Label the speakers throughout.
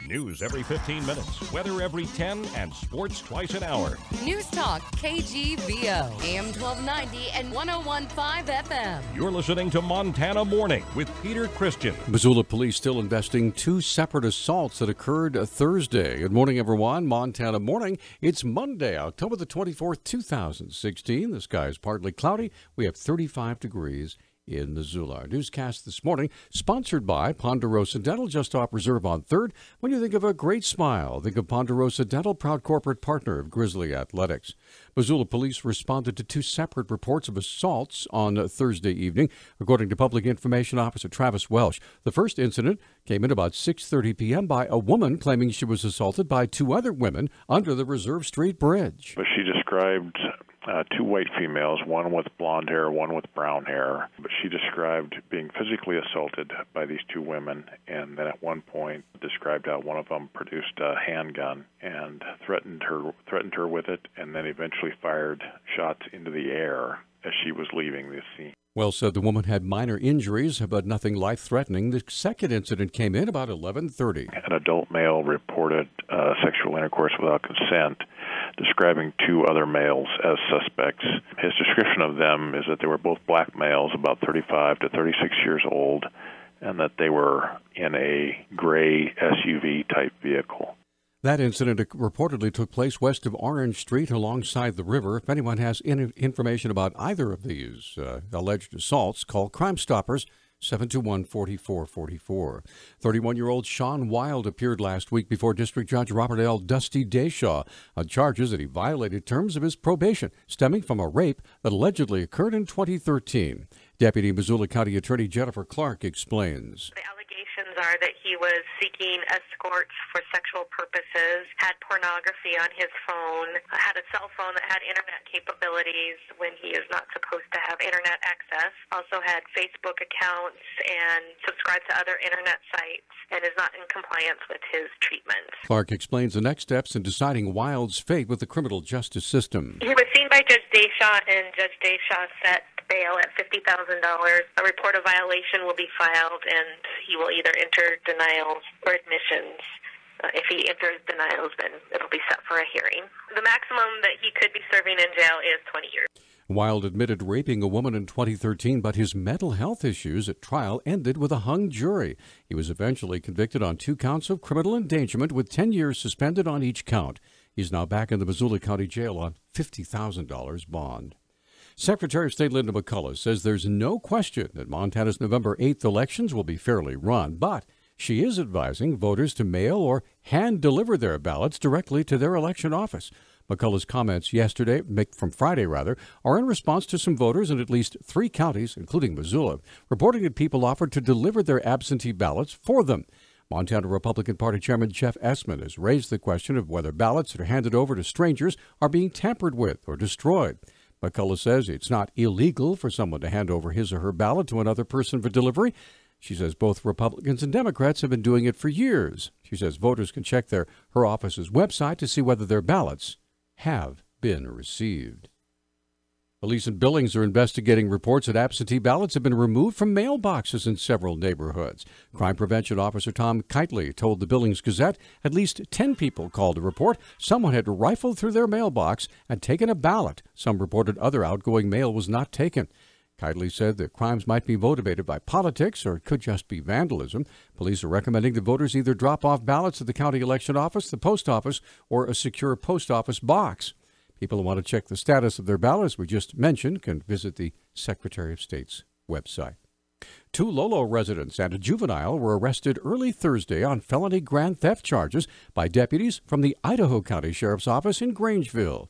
Speaker 1: News every 15 minutes, weather every 10, and sports twice an hour.
Speaker 2: Newstalk, KGVO, AM 1290 and 101.5 FM.
Speaker 1: You're listening to Montana Morning with Peter Christian.
Speaker 3: Missoula police still investing two separate assaults that occurred Thursday. Good morning, everyone. Montana Morning. It's Monday, October the 24th, 2016. The sky is partly cloudy. We have 35 degrees in Missoula. Our newscast this morning, sponsored by Ponderosa Dental, just off Reserve on 3rd. When you think of a great smile, think of Ponderosa Dental, proud corporate partner of Grizzly Athletics. Missoula police responded to two separate reports of assaults on Thursday evening, according to Public Information Officer Travis Welsh. The first incident came in about 6:30 p.m. by a woman claiming she was assaulted by two other women under the Reserve Street Bridge.
Speaker 4: But she described two white females, one with blonde hair, one with brown hair. But she described being physically assaulted by these two women, and then at one point described how one of them produced a handgun and threatened her with it, and then eventually fired shots into the air as she was leaving the scene.
Speaker 3: Wells said the woman had minor injuries, but nothing life-threatening. The second incident came in about 11:30.
Speaker 4: An adult male reported sexual intercourse without consent, describing two other males as suspects. His description of them is that they were both black males, about 35 to 36 years old, and that they were in a gray SUV-type vehicle.
Speaker 3: That incident reportedly took place west of Orange Street alongside the river. If anyone has information about either of these alleged assaults, call Crime Stoppers, 721-4444. 31-year-old Sean Wild appeared last week before District Judge Robert L. Dusty Dayshaw on charges that he violated terms of his probation stemming from a rape that allegedly occurred in 2013. Deputy Missoula County Attorney Jennifer Clark explains.
Speaker 5: The allegations are that he was seeking escorts for sexual purposes, had pornography on his phone, had a cell phone that had internet capabilities when he is not supposed to have internet access, also had Facebook accounts and subscribed to other internet sites, and is not in compliance with his treatment. Clark
Speaker 3: explains the next steps in deciding Wild's fate with the criminal justice system.
Speaker 5: He was seen by Judge Dayshaw, and Judge Dayshaw set bail at $50,000. A report of violation will be filed, and he will either enter denials or admissions. If he enters denials, then it'll be set for a hearing. The maximum that he could be serving in jail is 20 years.
Speaker 3: Wild admitted raping a woman in 2013, but his mental health issues at trial ended with a hung jury. He was eventually convicted on 2 counts of criminal endangerment with 10 years suspended on each count. He's now back in the Missoula County Jail on $50,000 bond. Secretary of State Linda McCullough says there's no question that Montana's November 8th elections will be fairly run, but she is advising voters to mail or hand-deliver their ballots directly to their election office. McCullough's comments from Friday, are in response to some voters in at least 3 counties, including Missoula, reporting that people offered to deliver their absentee ballots for them. Montana Republican Party Chairman Jeff Essman has raised the question of whether ballots that are handed over to strangers are being tampered with or destroyed. McCullough says it's not illegal for someone to hand over his or her ballot to another person for delivery. She says both Republicans and Democrats have been doing it for years. She says voters can check her office's website to see whether their ballots have been received. Police in Billings are investigating reports that absentee ballots have been removed from mailboxes in several neighborhoods. Crime Prevention Officer Tom Kitely told the Billings Gazette at least 10 people called to report someone had rifled through their mailbox and taken a ballot. Some reported other outgoing mail was not taken. Kitely said the crimes might be motivated by politics or it could just be vandalism. Police are recommending that voters either drop off ballots at the county election office, the post office, or a secure post office box. People who want to check the status of their ballots we just mentioned can visit the Secretary of State's website. 2 Lolo residents and a juvenile were arrested early Thursday on felony grand theft charges by deputies from the Idaho County Sheriff's Office in Grangeville.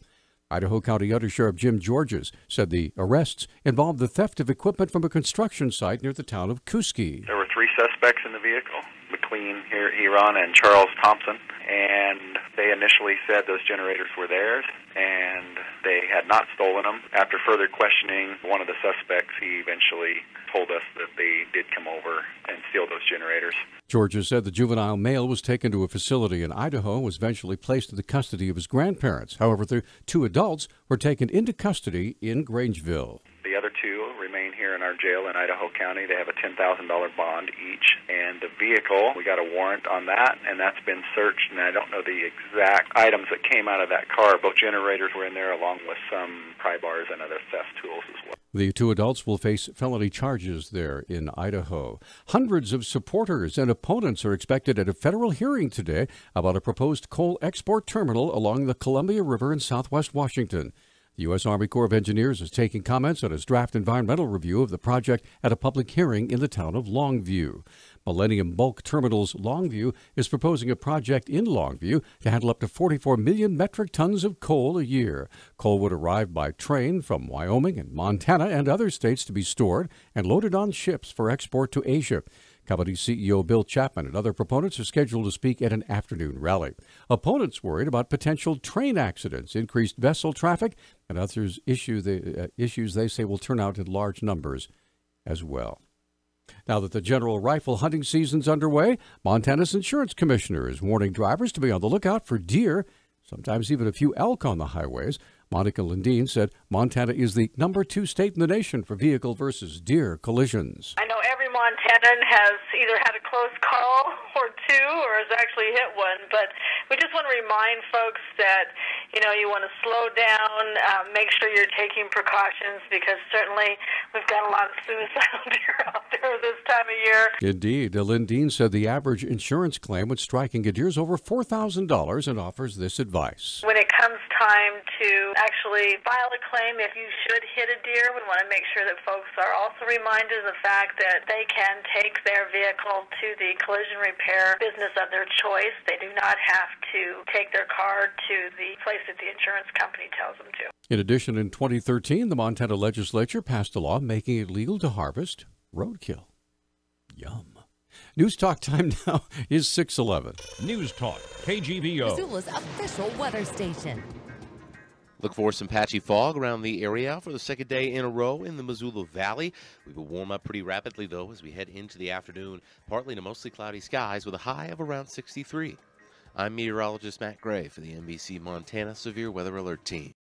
Speaker 3: Idaho County Under Sheriff Jim Georges said the arrests involved the theft of equipment from a construction site near the town of Kootenai.
Speaker 6: There were 3 suspects in the vehicle, McLean, Huron, and Charles Thompson, and they initially said those generators were theirs, and they had not stolen them. After further questioning one of the suspects, he eventually told us that they did come over and steal those generators.
Speaker 3: Georges said the juvenile male was taken to a facility in Idaho and was eventually placed in the custody of his grandparents. However, the 2 adults were taken into custody in Grangeville.
Speaker 6: The other 2 remain here in our jail in Idaho County. They have a $10,000 bond each. And the vehicle, we got a warrant on that, and that's been searched. And I don't know the exact items that came out of that car. Both generators were in there, along with some pry bars and other theft tools as well.
Speaker 3: The two adults will face felony charges there in Idaho. Hundreds of supporters and opponents are expected at a federal hearing today about a proposed coal export terminal along the Columbia River in southwest Washington. The U.S. Army Corps of Engineers is taking comments on its draft environmental review of the project at a public hearing in the town of Longview. Millennium Bulk Terminals Longview is proposing a project in Longview to handle up to 44 million metric tons of coal a year. Coal would arrive by train from Wyoming and Montana and other states to be stored and loaded on ships for export to Asia. Company CEO Bill Chapman and other proponents are scheduled to speak at an afternoon rally. Opponents worried about potential train accidents, increased vessel traffic, and others issues they say will turn out in large numbers as well. Now that the general rifle hunting season's underway, Montana's insurance commissioner is warning drivers to be on the lookout for deer, sometimes even a few elk on the highways. Monica Lundeen said Montana is the #2 state in the nation for vehicle versus deer collisions.
Speaker 7: I know every Montanan has either had a close call or two or has actually hit one, but we just want to remind folks that, you want to slow down, make sure you're taking precautions, because certainly we've got a lot of suicidal deer out there this time of year.
Speaker 3: Indeed. Lundeen said the average insurance claim when striking a deer is over $4,000 and offers this advice.
Speaker 7: When it comes time to actually file a claim, if you should hit a deer, we want to make sure that folks are also reminded of the fact that they can take their vehicle to the collision repair business of their choice. They do not have to take their car to the place that the insurance company tells them to.
Speaker 3: In addition, in 2013, the Montana legislature passed a law making it legal to harvest roadkill. Yum. News Talk time now is 6:11.
Speaker 1: News Talk, KGVO.
Speaker 2: Missoula's official weather station.
Speaker 8: Look for some patchy fog around the area for the second day in a row in the Missoula Valley. We will warm up pretty rapidly, though, as we head into the afternoon. Partly to mostly cloudy skies with a high of around 63. I'm meteorologist Matt Gray for the NBC Montana Severe Weather Alert Team.